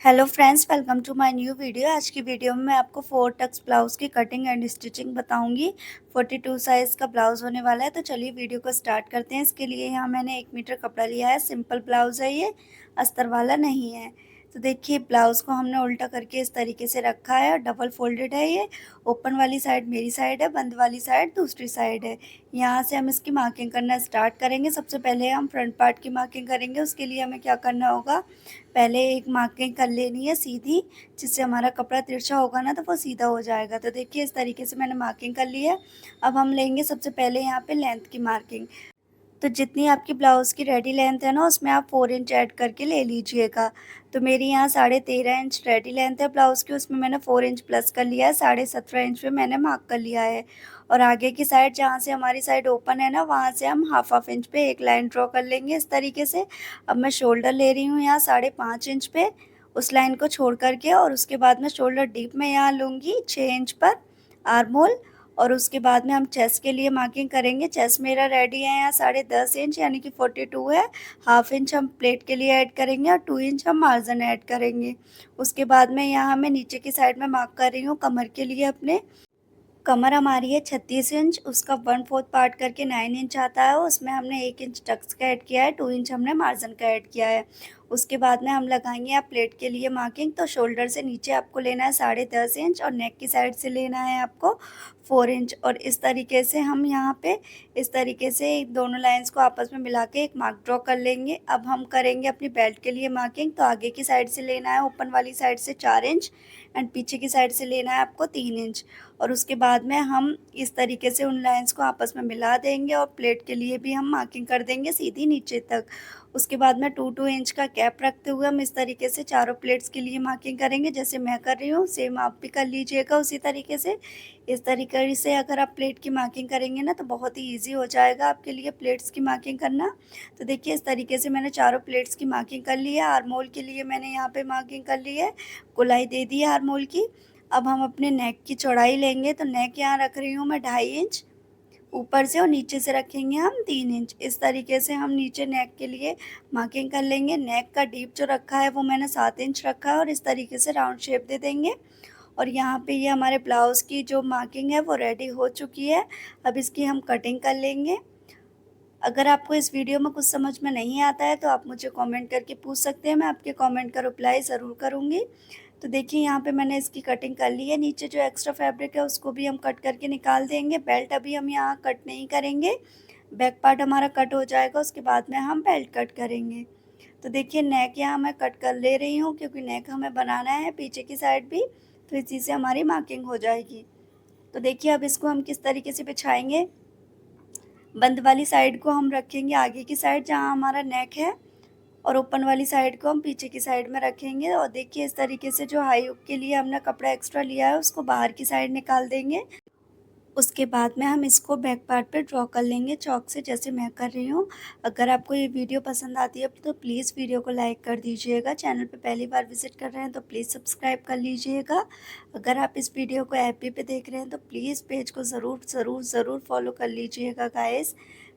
Hello friends, welcome to my new video. आज की video में मैं आपको 4 टक्स ब्लाउज़ की कटिंग एंड स्टिचिंग बताऊंगी। 42 साइज़ का ब्लाउज़ होने वाला है, तो चलिए वीडियो को स्टार्ट करते हैं। इसके लिए यहाँ मैंने 1 मीटर कपड़ा लिया है। सिंपल ब्लाउज़ है ये, अस्तर वाला नहीं है। तो देखिए ब्लाउज़ को हमने उल्टा करके इस तरीके से रखा है और डबल फोल्डेड है ये। ओपन वाली साइड मेरी साइड है, बंद वाली साइड दूसरी साइड है। यहाँ से हम इसकी मार्किंग करना स्टार्ट करेंगे। सबसे पहले हम फ्रंट पार्ट की मार्किंग करेंगे। उसके लिए हमें क्या करना होगा, पहले एक मार्किंग कर लेनी है सीधी, जिससे हमारा कपड़ा तिरछा होगा ना तो वो सीधा हो जाएगा। तो देखिए इस तरीके से मैंने मार्किंग कर ली है। अब हम लेंगे सबसे पहले यहाँ पे लेंथ की मार्किंग। तो जितनी आपकी ब्लाउज़ की रेडी लेंथ है ना, उसमें आप 4 इंच ऐड करके ले लीजिएगा। तो मेरी यहाँ 13.5 इंच रेडी लेंथ है ब्लाउज़ की, उसमें मैंने 4 इंच प्लस कर लिया है। 17.5 इंच पे मैंने मार्क कर लिया है। और आगे की साइड, जहाँ से हमारी साइड ओपन है ना, वहाँ से हम हाफ इंच पे एक लाइन ड्रॉ कर लेंगे इस तरीके से। अब मैं शोल्डर ले रही हूँ यहाँ 5.5 इंच पे, उस लाइन को छोड़ करके। और उसके बाद में शोल्डर डीप में यहाँ लूँगी 6 इंच पर आर्म होल। और उसके बाद में हम चेस्ट के लिए मार्किंग करेंगे। चेस्ट मेरा रेडी है यहाँ 10.5 इंच, यानी कि 42 है। हाफ इंच हम प्लेट के लिए ऐड करेंगे और 2 इंच हम मार्जिन ऐड करेंगे। उसके बाद में यहाँ मैं नीचे की साइड में मार्क कर रही हूँ कमर के लिए अपने। कमर हमारी है 36 इंच, उसका 1/4 पार्ट करके 9 इंच आता है। उसमें हमने 1 इंच टक्स का ऐड किया है, 2 इंच हमने मार्जिन का ऐड किया है। उसके बाद में हम लगाएंगे आप प्लेट के लिए मार्किंग। तो शोल्डर से नीचे आपको लेना है 10.5 इंच और नेक की साइड से लेना है आपको 4 इंच। और इस तरीके से हम यहाँ पे इस तरीके से दोनों लाइंस को आपस में मिला के एक मार्क ड्रॉ कर लेंगे। अब हम करेंगे अपनी बेल्ट के लिए मार्किंग। तो आगे की साइड से लेना है ओपन वाली साइड से 4 इंच एंड पीछे की साइड से लेना है आपको 3 इंच। और उसके बाद में हम इस तरीके से उन लाइंस को आपस में मिला देंगे और प्लेट के लिए भी हम मार्किंग कर देंगे सीधी नीचे तक। उसके बाद में 2-2 इंच का गैप रखते हुए हम इस तरीके से चारों प्लेट्स के लिए मार्किंग करेंगे। जैसे मैं कर रही हूँ सेम आप भी कर लीजिएगा उसी तरीके से। इस तरीके से अगर आप प्लेट की मार्किंग करेंगे ना, तो बहुत ही ईजी हो जाएगा आपके लिए प्लेट्स की मार्किंग करना। तो देखिए इस तरीके से मैंने चारों प्लेट्स की मार्किंग कर ली है। आर्म होल के लिए मैंने यहाँ पे मार्किंग कर ली है, गोलाई दे दी है आर्म होल की। अब हम अपने नेक की चौड़ाई लेंगे। तो नेक यहाँ रख रही हूँ मैं 2.5 इंच ऊपर से, और नीचे से रखेंगे हम 3 इंच। इस तरीके से हम नीचे नेक के लिए मार्किंग कर लेंगे। नेक का डीप जो रखा है वो मैंने 7 इंच रखा है और इस तरीके से राउंड शेप दे देंगे। और यहाँ पे ये हमारे ब्लाउज़ की जो मार्किंग है वो रेडी हो चुकी है। अब इसकी हम कटिंग कर लेंगे। अगर आपको इस वीडियो में कुछ समझ में नहीं आता है तो आप मुझे कमेंट करके पूछ सकते हैं, मैं आपके कमेंट का रिप्लाई ज़रूर करूँगी। तो देखिए यहाँ पे मैंने इसकी कटिंग कर ली है। नीचे जो एक्स्ट्रा फैब्रिक है उसको भी हम कट करके निकाल देंगे। बेल्ट अभी हम यहाँ कट नहीं करेंगे, बैक पार्ट हमारा कट हो जाएगा, उसके बाद में हम बेल्ट कट करेंगे। तो देखिए नेक यहाँ मैं कट कर ले रही हूँ, क्योंकि नेक हमें बनाना है पीछे की साइड भी, तो इसी से हमारी मार्किंग हो जाएगी। तो देखिए अब इसको हम किस तरीके से बिछाएंगे। बंद वाली साइड को हम रखेंगे आगे की साइड जहाँ हमारा नेक है, और ओपन वाली साइड को हम पीछे की साइड में रखेंगे। और देखिए इस तरीके से जो हाई हुक के लिए हमने कपड़ा एक्स्ट्रा लिया है उसको बाहर की साइड निकाल देंगे। उसके बाद में हम इसको बैक पार्ट पे ड्रॉ कर लेंगे चॉक से, जैसे मैं कर रही हूँ। अगर आपको ये वीडियो पसंद आती है तो प्लीज़ वीडियो को लाइक कर दीजिएगा। चैनल पे पहली बार विजिट कर रहे हैं तो प्लीज़ सब्सक्राइब कर लीजिएगा। अगर आप इस वीडियो को एफबी पे देख रहे हैं तो प्लीज़ पेज को ज़रूर ज़रूर ज़रूर फॉलो कर लीजिएगा गाइस।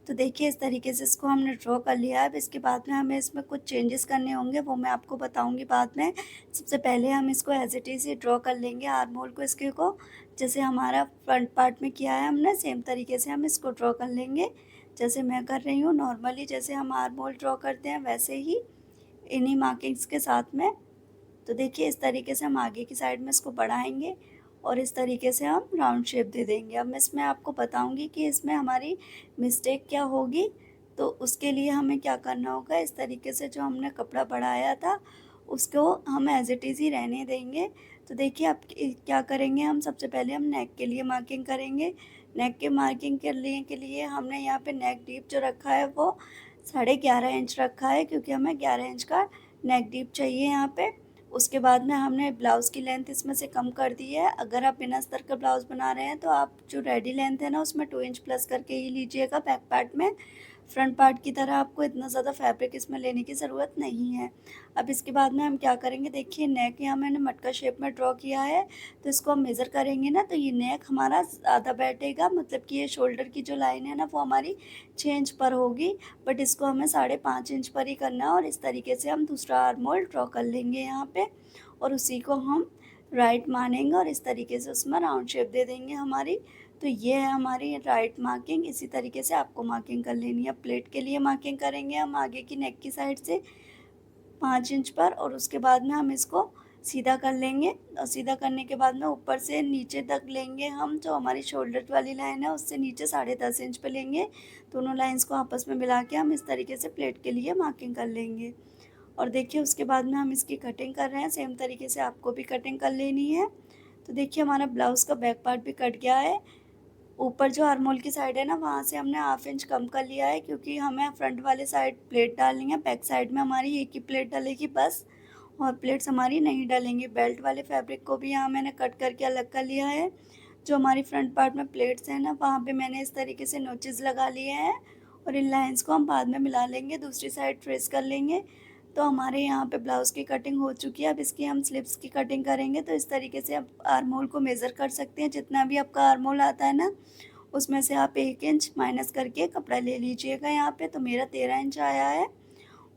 तो देखिए इस तरीके से इसको हमने ड्रॉ कर लिया है। अब इसके बाद में हमें इसमें कुछ चेंजेस करने होंगे, वो मैं आपको बताऊंगी बाद में। सबसे पहले हम इसको एज इट इज़ ही ड्रॉ कर लेंगे आर्म होल को, इसके को जैसे हमारा फ्रंट पार्ट में किया है हमने, सेम तरीके से हम इसको ड्रॉ कर लेंगे। जैसे मैं कर रही हूँ नॉर्मली, जैसे हम आर्म होल ड्रॉ करते हैं वैसे ही इन्हीं मार्किंग्स के साथ में। तो देखिए इस तरीके से हम आगे की साइड में इसको बढ़ाएंगे और इस तरीके से हम राउंड शेप दे देंगे। अब मैं इसमें आपको बताऊंगी कि इसमें हमारी मिस्टेक क्या होगी। तो उसके लिए हमें क्या करना होगा, इस तरीके से जो हमने कपड़ा बढ़ाया था उसको हम एज इट इज़ ही रहने देंगे। तो देखिए अब क्या करेंगे, हम सबसे पहले हम नेक के लिए मार्किंग करेंगे। नेक के मार्किंग के लिए हमने यहाँ पे नेक डीप जो रखा है वो 11.5 इंच रखा है, क्योंकि हमें 11 इंच का नेक डीप चाहिए यहाँ पे। उसके बाद में हमने ब्लाउज़ की लेंथ इसमें से कम कर दी है। अगर आप बिना अस्तर का ब्लाउज़ बना रहे हैं तो आप जो रेडी लेंथ है ना उसमें 2 इंच प्लस करके ही लीजिएगा बैक पार्ट में। फ्रंट पार्ट की तरह आपको इतना ज़्यादा फैब्रिक इसमें लेने की ज़रूरत नहीं है। अब इसके बाद में हम क्या करेंगे, देखिए नेक यहाँ मैंने मटका शेप में ड्रॉ किया है, तो इसको हम मेज़र करेंगे ना, तो ये नेक हमारा ज़्यादा बैठेगा, मतलब कि ये शोल्डर की जो लाइन है ना वो हमारी 6 इंच पर होगी, बट इसको हमें 5.5 इंच पर ही करना है। और इस तरीके से हम दूसरा आर्म होल ड्रॉ कर लेंगे यहाँ पे, और उसी को हम राइट मानेंगे और इस तरीके से उसमें राउंड शेप दे देंगे हमारी। तो ये है हमारी राइट मार्किंग। इसी तरीके से आपको मार्किंग कर लेनी है। प्लेट के लिए मार्किंग करेंगे हम आगे की नेक की साइड से 5 इंच पर, और उसके बाद में हम इसको सीधा कर लेंगे। और सीधा करने के बाद में ऊपर से नीचे तक लेंगे हम, जो हमारी शोल्डर वाली लाइन है उससे नीचे 10.5 इंच पे लेंगे। दोनों लाइंस को आपस में मिला के हम इस तरीके से प्लेट के लिए मार्किंग कर लेंगे। और देखिए उसके बाद में हम इसकी कटिंग कर रहे हैं। सेम तरीके से आपको भी कटिंग कर लेनी है। तो देखिए हमारा ब्लाउज़ का बैक पार्ट भी कट गया है। ऊपर जो आर्म होल की साइड है ना, वहाँ से हमने 1/2 इंच कम कर लिया है, क्योंकि हमें फ्रंट वाले साइड प्लेट डालनी है। बैक साइड में हमारी एक ही प्लेट डलेगी बस, और प्लेट्स हमारी नहीं डलेंगी। बेल्ट वाले फैब्रिक को भी यहाँ मैंने कट करके अलग कर लिया है। जो हमारी फ्रंट पार्ट में प्लेट्स हैं ना, वहाँ पे मैंने इस तरीके से नोचेस लगा लिए हैं, और इन लाइंस को हम बाद में मिला लेंगे, दूसरी साइड ट्रेस कर लेंगे। तो हमारे यहाँ पे ब्लाउज़ की कटिंग हो चुकी है। अब इसकी हम स्लीव्स की कटिंग करेंगे। तो इस तरीके से आप आर्म होल को मेज़र कर सकते हैं। जितना भी आपका आर्म होल आता है ना, उसमें से आप 1 इंच माइनस करके कपड़ा ले लीजिएगा यहाँ पे। तो मेरा 13 इंच आया है,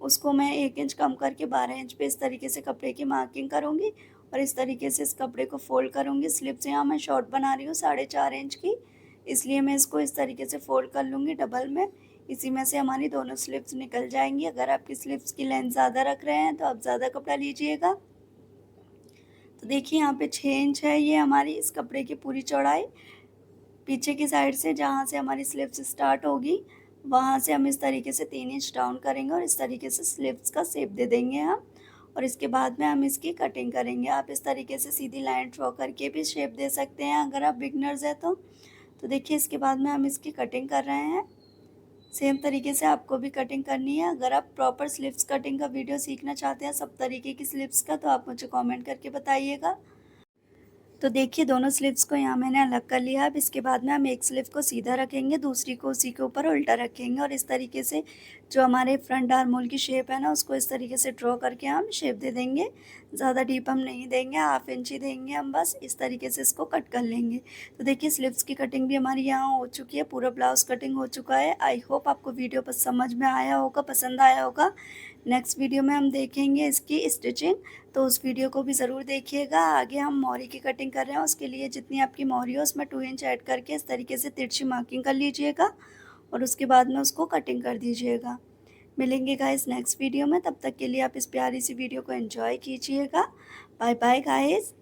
उसको मैं 1 इंच कम करके 12 इंच पे इस तरीके से कपड़े की मार्किंग करूँगी, और इस तरीके से इस कपड़े को फ़ोल्ड करूँगी। स्लीव्स यहाँ मैं शॉर्ट बना रही हूँ 4.5 इंच की, इसलिए मैं इसको इस तरीके से फ़ोल्ड कर लूँगी डबल में। इसी में से हमारी दोनों स्लीव्स निकल जाएंगी। अगर आपकी स्लीव्स की लेंथ ज़्यादा रख रहे हैं तो आप ज़्यादा कपड़ा लीजिएगा। तो देखिए यहाँ पे 6 इंच है ये हमारी इस कपड़े की पूरी चौड़ाई। पीछे की साइड से जहाँ से हमारी स्लीव्स स्टार्ट होगी, वहाँ से हम इस तरीके से 3 इंच डाउन करेंगे, और इस तरीके से स्लीव्स का शेप दे देंगे हम। और इसके बाद में हम इसकी कटिंग करेंगे। आप इस तरीके से सीधी लाइन ड्रॉ करके भी शेप दे सकते हैं अगर आप बिगनर्स हैं तो। देखिए इसके बाद में हम इसकी कटिंग कर रहे हैं। सेम तरीके से आपको भी कटिंग करनी है। अगर आप प्रॉपर स्लीव्स कटिंग का वीडियो सीखना चाहते हैं सब तरीके की स्लीव्स का, तो आप मुझे कमेंट करके बताइएगा। तो देखिए दोनों स्लीव्स को यहाँ मैंने अलग कर लिया। अब इसके बाद में हम एक स्लीव को सीधा रखेंगे, दूसरी को उसी के ऊपर उल्टा रखेंगे, और इस तरीके से जो हमारे फ्रंट आर्म होल की शेप है ना, उसको इस तरीके से ड्रॉ करके हम शेप दे देंगे। ज़्यादा डीप हम नहीं देंगे, 1/2 इंच ही देंगे हम बस। इस तरीके से इसको कट कर लेंगे। तो देखिए स्लीव्स की कटिंग भी हमारी यहाँ हो चुकी है, पूरा ब्लाउज़ कटिंग हो चुका है। आई होप आपको वीडियो पर समझ में आया होगा, पसंद आया होगा। नेक्स्ट वीडियो में हम देखेंगे इसकी स्टिचिंग, तो उस वीडियो को भी ज़रूर देखिएगा। आगे हम मोहरी की कटिंग कर रहे हैं, उसके लिए जितनी आपकी मोहरी हो उसमें 2 इंच ऐड करके इस तरीके से तिरछी मार्किंग कर लीजिएगा, और उसके बाद में उसको कटिंग कर दीजिएगा। मिलेंगे गाइस नेक्स्ट वीडियो में, तब तक के लिए आप इस प्यारी सी वीडियो को एंजॉय कीजिएगा। Bye bye guys.